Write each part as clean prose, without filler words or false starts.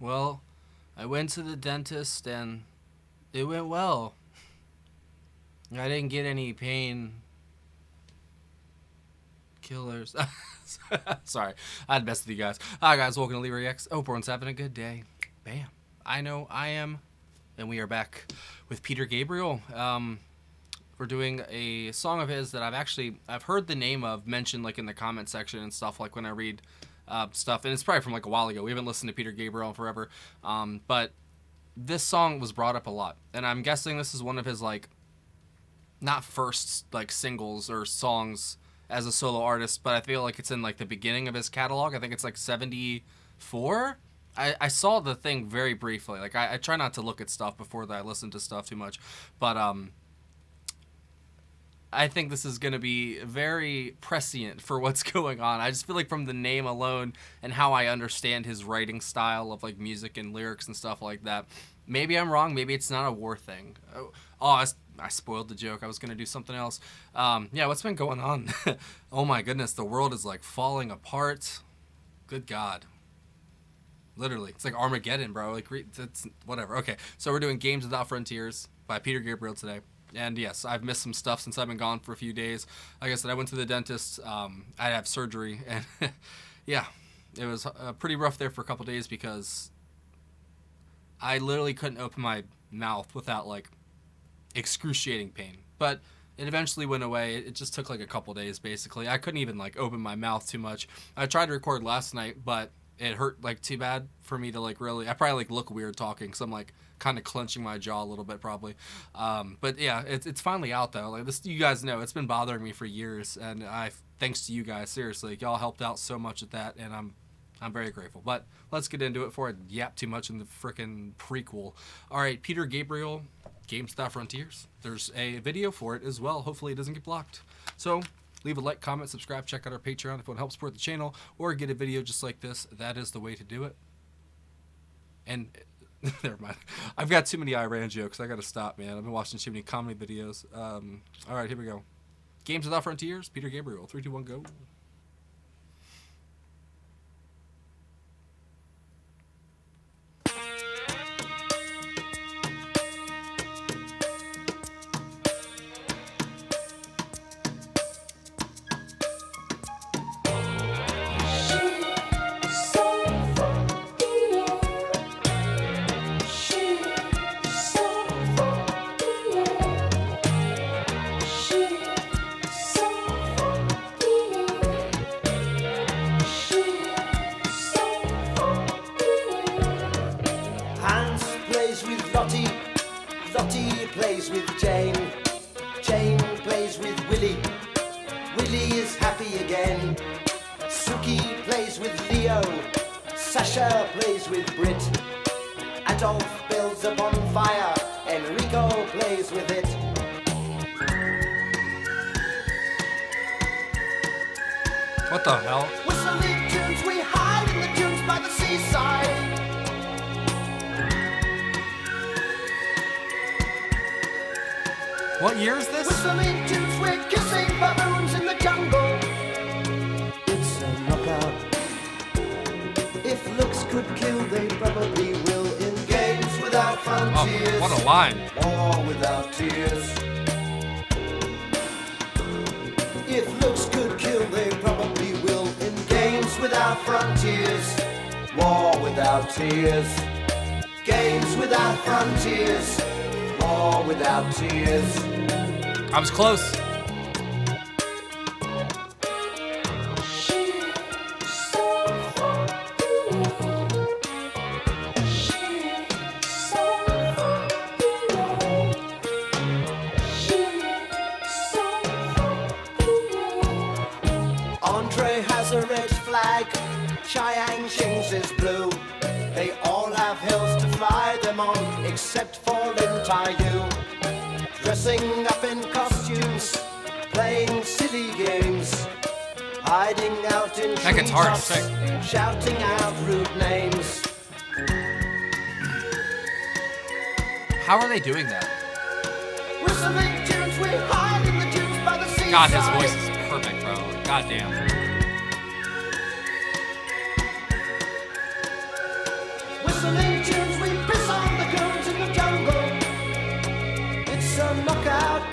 Well, I went to the dentist and it went well. I didn't get any pain killers. Sorry, I had best with you guys. Hi guys, welcome to Lee Reacts. Hope everyone's having a good day. Bam. I know I am. And we are back with Peter Gabriel. We're doing a song of his that I've heard the name of mentioned like in the comment section and stuff, like when I read stuff, and it's probably from like a while ago. We haven't listened to Peter Gabriel in forever, but this song was brought up a lot, and I'm guessing this is one of his like not first like singles or songs as a solo artist, but I feel like it's in like the beginning of his catalog. I think it's like 74. I saw the thing very briefly. Like I try not to look at stuff before that I listen to stuff too much, but I think this is going to be very prescient for what's going on. I just feel like from the name alone and how I understand his writing style of like music and lyrics and stuff like that. Maybe I'm wrong. Maybe it's not a war thing. I spoiled the joke. I was going to do something else. Yeah, what's been going on? Oh my goodness, the world is like falling apart. Good God. Literally. It's like Armageddon, bro. Like, it's whatever. Okay, so we're doing Games Without Frontiers by Peter Gabriel today. And yes, I've missed some stuff since I've been gone for a few days. Like I said, I went to the dentist. I had to have surgery. And yeah, it was pretty rough there for a couple days because I literally couldn't open my mouth without like excruciating pain. But it eventually went away. It just took like a couple days basically. I couldn't even like open my mouth too much. I tried to record last night, but it hurt like too bad for me to like really. I probably like look weird talking because I'm like kind of clenching my jaw a little bit probably. But yeah, it's finally out though. Like this, you guys know it's been bothering me for years, and thanks to you guys, seriously, y'all helped out so much at that, and I'm very grateful. But let's get into it before I yap too much in the frickin' prequel. All right, Peter Gabriel, Games Without Frontiers. There's a video for it as well. Hopefully it doesn't get blocked. So leave a like, comment, subscribe, check out our Patreon if you want to help support the channel, or get a video just like this. That is the way to do it. And never mind. I've got too many Iran jokes. I gotta stop, man. I've been watching too many comedy videos. All right, here we go. Games Without Frontiers, Peter Gabriel. 3, 2, 1, go. Lottie plays with Jane. Jane plays with Willie. Willie is happy again. Suki plays with Leo. Sasha plays with Brit. Adolf builds a bonfire. Enrico plays with it. What the hell? Whistling tunes, we hide in the dunes by the seaside. What year is this? Whistling tunes, we're kissing baboons in the jungle. It's a knockout. If looks could kill, they probably will. In Games Without Frontiers. Oh, what a line. War without tears. If looks could kill, they probably will. In Games Without Frontiers. War without tears. Games Without Frontiers. War without tears. I was close. Andre has a red flag, Chiang Shing's is blue. They all have hills to fly them on, except for Lin Tai-yu. Dressing up in costumes, playing silly games, hiding out in That guitar is treetops, sick. shouting out rude names. How are they doing that? Whistling tunes, we hide in the dunes by the seaside. God, his voice is perfect, bro. God damn. Whistling tunes, we piss on the goons in the jungle. It's a knockout.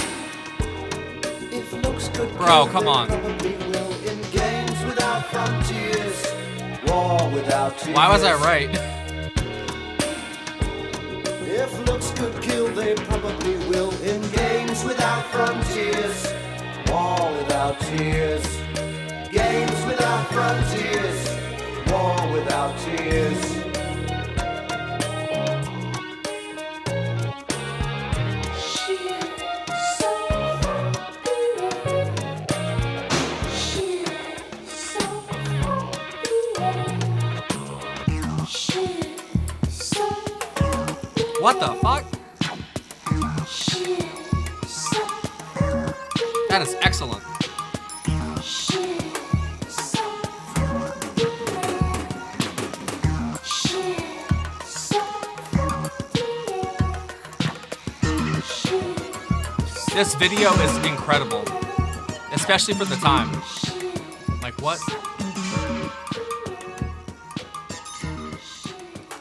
If looks could Bro, kill, come they on. probably will. In games without frontiers, war without tears. Why was I right? If looks could kill, they probably will. In games without frontiers, war without tears. Games without frontiers, war without tears. What the fuck? That is excellent. This video is incredible, especially for the time. Like, what?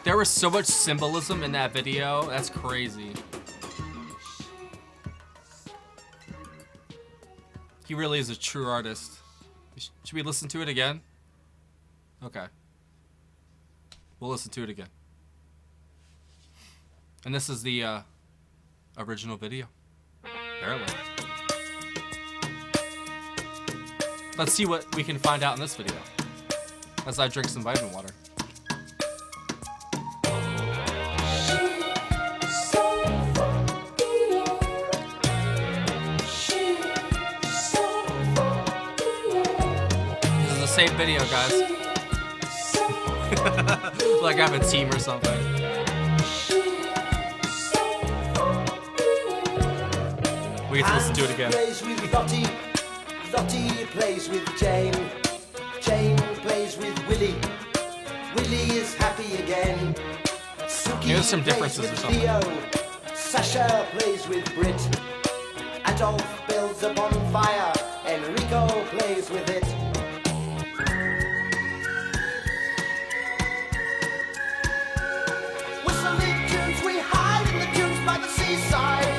There was so much symbolism in that video. That's crazy. He really is a true artist. Should we listen to it again? Okay. We'll listen to it again. And this is the original video. Barely. Let's see what we can find out in this video as I drink some vitamin water. This is the same video, guys. Like I'm a team or something. We get to listen to it again. Plays with Lottie, Lottie plays with Jane, Jane plays with Willie, Willie is happy again. Suki There's some plays differences with or something. Leo, Sasha plays with Brit, Adolf builds a bonfire, Enrico plays with it. Whistling tunes, we hide in the dunes by the seaside.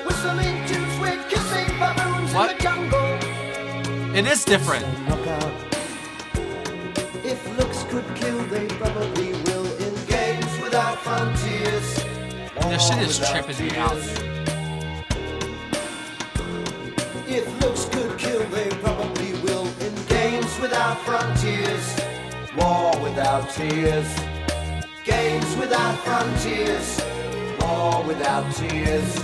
Whistling tunes, we're kissing baboons What? in the jungle. It is different. Knockout. If looks could kill, they probably will. In games without frontiers. This shit is without tripping me out. tears. If looks could kill, they probably will. In games without frontiers. War without tears. Games without frontiers. War without tears.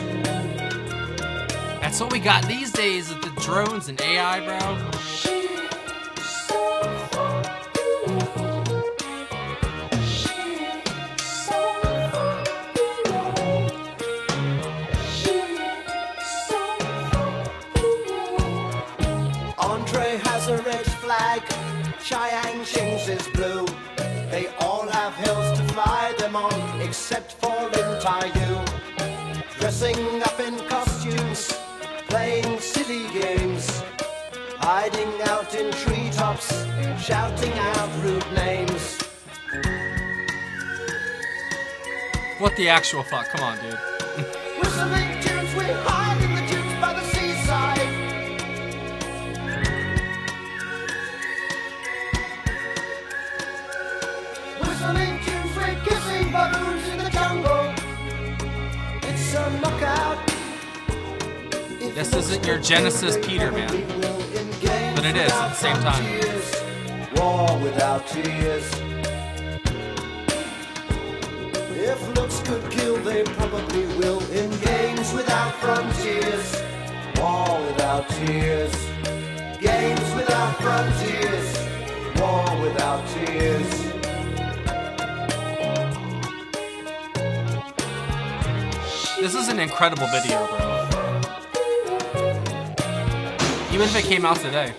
That's what we got these days with the drones and AI, bro. Andre has a red flag, Chiang Shing's is blue. They all have hills to fly them on, except for Lin Taiyu. Dressing up in costumes, playing silly games, hiding out in treetops, shouting out rude names. What the actual fuck? Come on, dude. Whistling tunes, we hide in the dunes by the seaside. Whistling tunes, we're kissing baboons in the jungle. It's a knockout. If This isn't your Genesis Peter, man. But it is at the same time. War without tears. If looks could kill, they probably will. In games without frontiers. War without tears. Games without frontiers. War without tears. This is an incredible video, bro. Even if it came out today.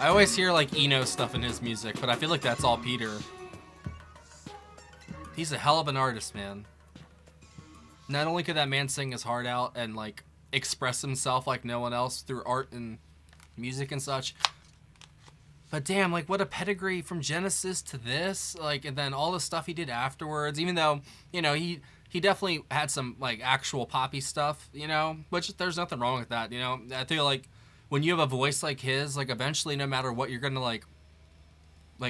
I always hear like Eno stuff in his music, but I feel like that's all Peter. He's a hell of an artist, man. Not only could that man sing his heart out and like express himself like no one else through art and music and such, but damn, like what a pedigree from Genesis to this, like, and then all the stuff he did afterwards. Even though, you know, he definitely had some like actual poppy stuff, you know, which there's nothing wrong with that, you know. I feel like when you have a voice like his, like eventually, no matter what, you're gonna like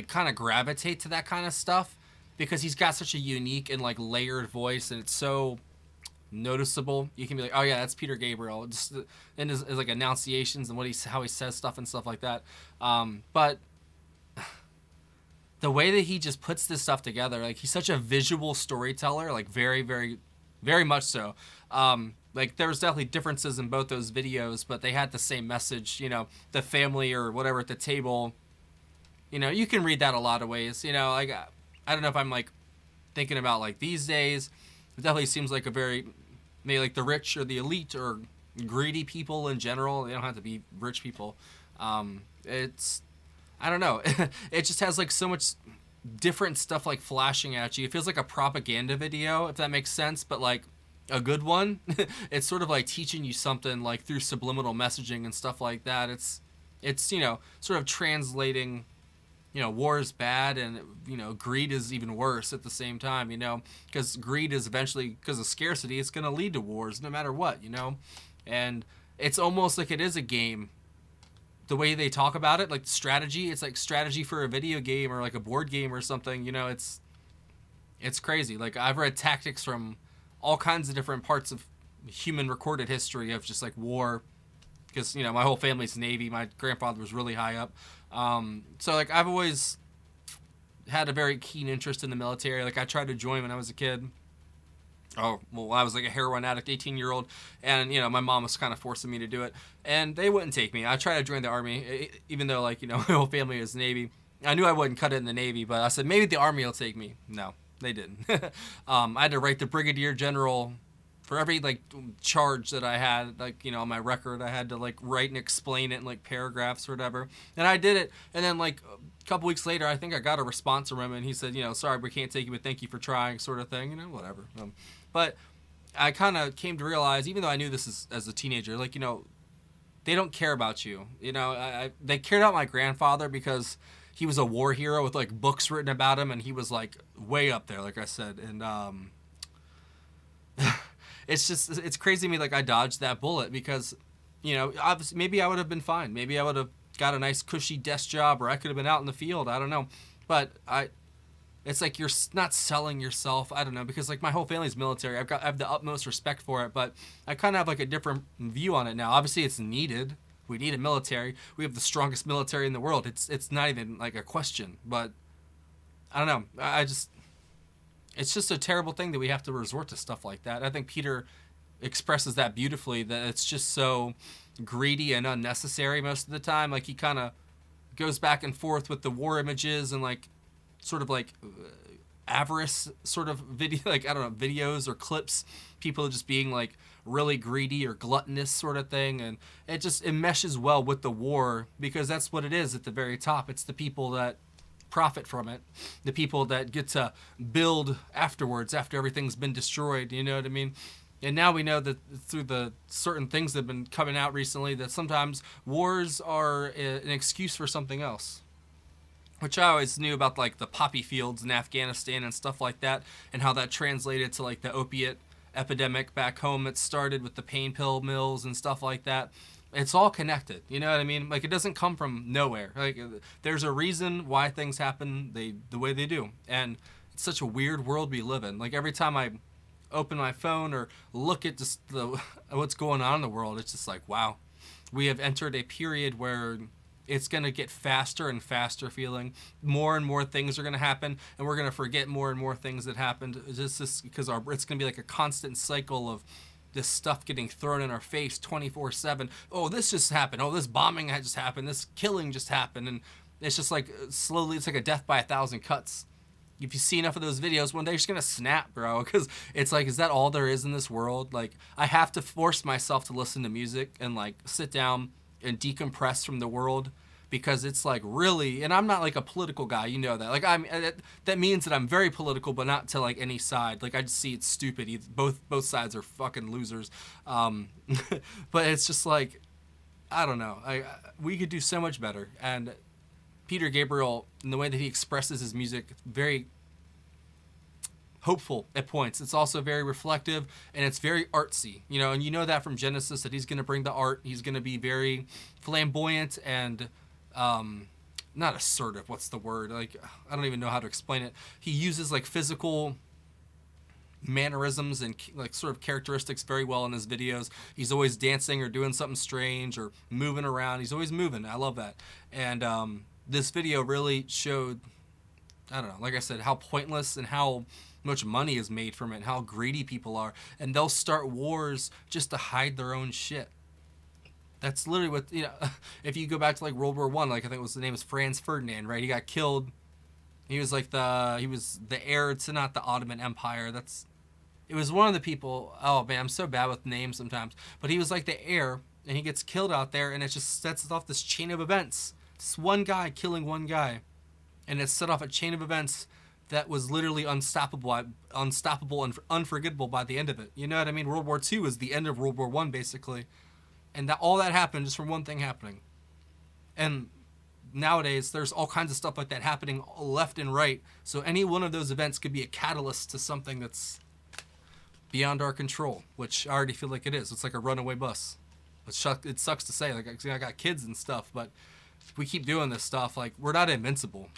kind of gravitate to that kind of stuff because he's got such a unique and like layered voice, and it's so noticeable. You can be like, oh yeah, that's Peter Gabriel, just in his like enunciations and how he says stuff and stuff like that. But the way that he just puts this stuff together, like he's such a visual storyteller, like very, very, very much so. Like there was definitely differences in both those videos, but they had the same message, you know, the family or whatever at the table. You know, you can read that a lot of ways, you know, like I don't know if I'm like thinking about like these days. It definitely seems like a very, maybe like the rich or the elite or greedy people in general. They don't have to be rich people. It's, I don't know. It just has like so much different stuff like flashing at you. It feels like a propaganda video, if that makes sense, but like a good one. It's sort of like teaching you something like through subliminal messaging and stuff like that. It's, you know, sort of translating, you know, war is bad and, you know, greed is even worse at the same time, you know, because greed is eventually, because of scarcity, it's going to lead to wars no matter what, you know. And it's almost like it is a game. The way they talk about it, like strategy, it's like strategy for a video game or like a board game or something, you know. It's crazy. Like I've read tactics from all kinds of different parts of human recorded history of just like war, because, you know, my whole family's Navy. My grandfather was really high up. So like I've always had a very keen interest in the military. Like I tried to join when I was a kid. Oh, well, I was like a heroin addict, 18-year-old, and, you know, my mom was kind of forcing me to do it, and they wouldn't take me. I tried to join the Army, even though, like, you know, my whole family is Navy. I knew I wouldn't cut it in the Navy, but I said, maybe the Army will take me. No, they didn't. I had to write the Brigadier General for every, like, charge that I had, like, you know, on my record. I had to, like, write and explain it in, like, paragraphs or whatever, and I did it, and then, like, a couple weeks later, I think I got a response from him, and he said, you know, sorry, we can't take you, but thank you for trying, sort of thing, you know, whatever. But I kind of came to realize, even though I knew this as a teenager, like, you know, they don't care about you. You know, they cared about my grandfather because he was a war hero with, like, books written about him, and he was, like, way up there, like I said. And it's crazy to me, like, I dodged that bullet because, you know, obviously, maybe I would have been fine. Maybe I would have got a nice, cushy desk job, or I could have been out in the field. I don't know. But it's like you're not selling yourself. I don't know, because like my whole family's military. I have the utmost respect for it, but I kind of have like a different view on it now. Obviously, it's needed. We need a military. We have the strongest military in the world. It's not even like a question. But I don't know. It's just a terrible thing that we have to resort to stuff like that. I think Peter expresses that beautifully. That it's just so greedy and unnecessary most of the time. Like he kind of goes back and forth with the war images and like sort of like avarice sort of video, like, I don't know, videos or clips, people just being like really greedy or gluttonous sort of thing. And it meshes well with the war because that's what it is at the very top. It's the people that profit from it, the people that get to build afterwards after everything's been destroyed, you know what I mean? And now we know that through the certain things that have been coming out recently that sometimes wars are an excuse for something else. Which I always knew about, like the poppy fields in Afghanistan and stuff like that, and how that translated to like the opiate epidemic back home that started with the pain pill mills and stuff like that. It's all connected, you know what I mean? Like it doesn't come from nowhere. Like there's a reason why things happen the way they do, and it's such a weird world we live in. Like every time I open my phone or look at just what's going on in the world, it's just like, wow, we have entered a period where it's going to get faster and faster feeling. More and more things are going to happen, and we're going to forget more and more things that happened. Just because it's going to be like a constant cycle of this stuff getting thrown in our face 24/7. Oh, this just happened. Oh, this bombing just happened. This killing just happened. And it's just like slowly, it's like a death by 1,000 cuts. If you see enough of those videos, one day you're just going to snap, bro. Because it's like, is that all there is in this world? Like, I have to force myself to listen to music and like sit down and decompress from the world because it's like really, and I'm not like a political guy, you know that. Like that means that I'm very political, but not to like any side. Like I just see it's stupid. Both sides are fucking losers. But it's just like, I don't know. We could do so much better. And Peter Gabriel, in the way that he expresses his music, very hopeful at points. It's also very reflective, and it's very artsy, you know, and you know that from Genesis, that he's going to bring the art. He's going to be very flamboyant and not assertive. What's the word? Like, I don't even know how to explain it. He uses like physical mannerisms and like sort of characteristics very well in his videos. He's always dancing or doing something strange or moving around. He's always moving. I love that. And this video really showed, I don't know, like I said, how pointless and how much money is made from it, and how greedy people are, and they'll start wars just to hide their own shit. That's literally what, you know, if you go back to like World War I, like I think the name was Franz Ferdinand, right? He got killed. He was like he was the heir to not the Ottoman Empire. It was one of the people, oh man, I'm so bad with names sometimes, but he was like the heir, and he gets killed out there, and it just sets off this chain of events. This one guy killing one guy, and it set off a chain of events that was literally unstoppable and unforgettable by the end of it. You know what I mean? World War II was the end of World War I, basically. And all that happened just from one thing happening. And nowadays, there's all kinds of stuff like that happening left and right. So any one of those events could be a catalyst to something that's beyond our control, which I already feel like it is. It's like a runaway bus. It sucks to say. Like, I got kids and stuff, but if we keep doing this stuff, like, we're not invincible.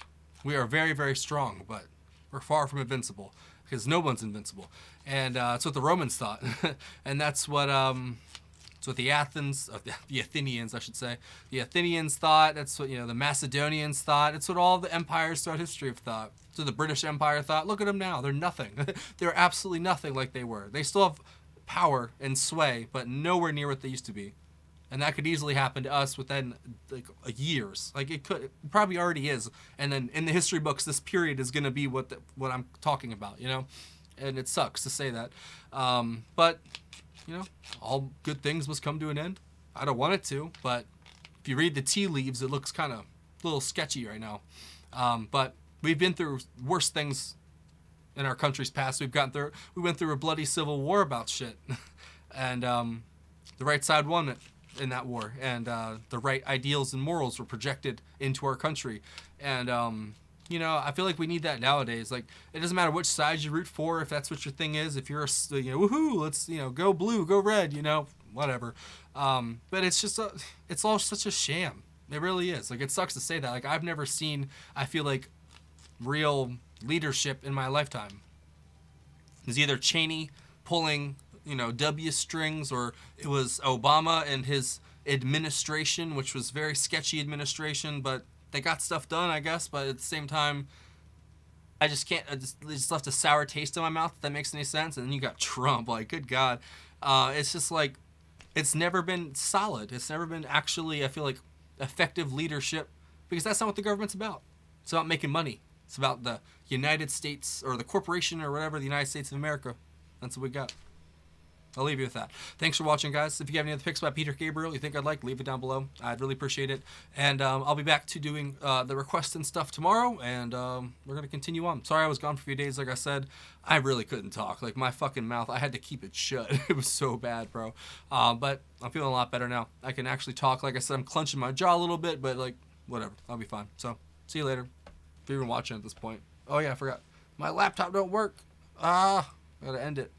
We are very, very strong, but we're far from invincible, because no one's invincible. And that's what the Romans thought. And that's what the Athenians, I should say. The Athenians thought. That's what, you know, the Macedonians thought. It's what all the empires throughout history have thought. So the British Empire thought, look at them now. They're nothing. They're absolutely nothing like they were. They still have power and sway, but nowhere near what they used to be. And that could easily happen to us within like years. Like it probably already is. And then in the history books, this period is going to be what I'm talking about, you know? And it sucks to say that. But, you know, all good things must come to an end. I don't want it to, but if you read the tea leaves, it looks kind of a little sketchy right now. But we've been through worse things in our country's past. We went through a bloody civil war about shit. And the right side won it in that war, and the right ideals and morals were projected into our country. And you know, I feel like we need that nowadays. Like, it doesn't matter which side you root for, if that's what your thing is. If you're you know, woohoo, let's, you know, go blue, go red, you know, whatever. But it's just it's all such a sham. It really is. Like, it sucks to say that. Like, I've never seen, I feel like, real leadership in my lifetime. It's either Cheney pulling, you know, W strings, or it was Obama and his administration, which was very sketchy administration, but they got stuff done, I guess. But at the same time, I just can't, it just left a sour taste in my mouth, if that makes any sense. And then you got Trump, like, good God. It's just like, it's never been solid. It's never been actually, I feel like, effective leadership, because that's not what the government's about. It's about making money. It's about the United States, or the corporation, or whatever, the United States of America. That's what we got. I'll leave you with that. Thanks for watching, guys. If you have any other picks about Peter Gabriel you think I'd like, leave it down below. I'd really appreciate it. And I'll be back to doing the requests and stuff tomorrow, and we're going to continue on. Sorry I was gone for a few days, like I said. I really couldn't talk. Like, my fucking mouth, I had to keep it shut. It was so bad, bro. But I'm feeling a lot better now. I can actually talk. Like I said, I'm clenching my jaw a little bit, but, like, whatever. I'll be fine. So, see you later. If you're even watching at this point. Oh, yeah, I forgot. My laptop don't work. Gotta end it.